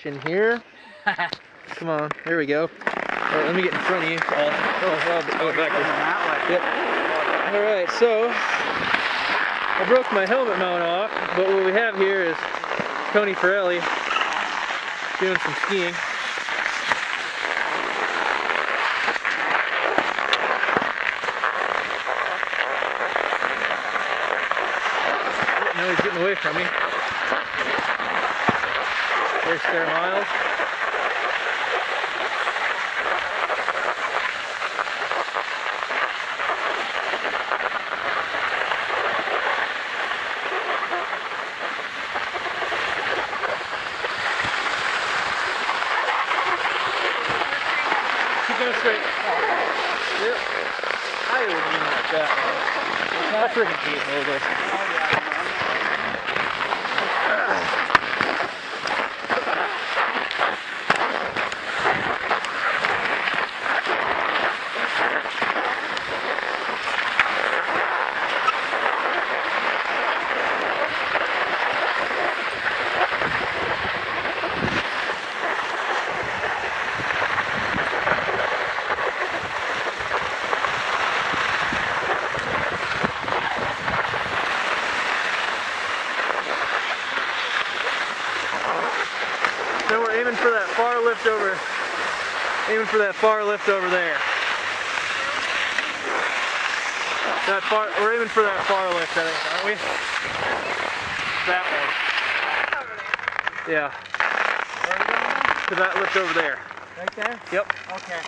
in here. Come on, there we go. Alright, let me get in front of you. Backwards. Yep. Alright, so I broke my helmet mount off, but what we have here is Tony Ferrelli doing some skiing. Now he's getting away from me. There's Sarah Miles. Keep going straight. Yep. I would mean like that. I freaking hate moguls. Then we're aiming for that far lift over. Aiming for that far lift over there. We're aiming for that far lift, I think, aren't we? That one. Yeah. Where are we going? To that lift over there. Right there? Yep. Okay.